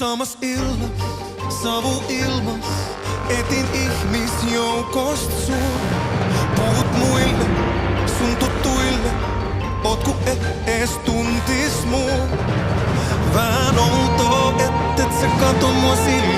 Saamas illas, savu ilmas, etin ihmisjoukost sun. Puhut muille, sun tuttuille, oot ku ees tuntis muu. Vähän outoa, et sä kato mua silmiin.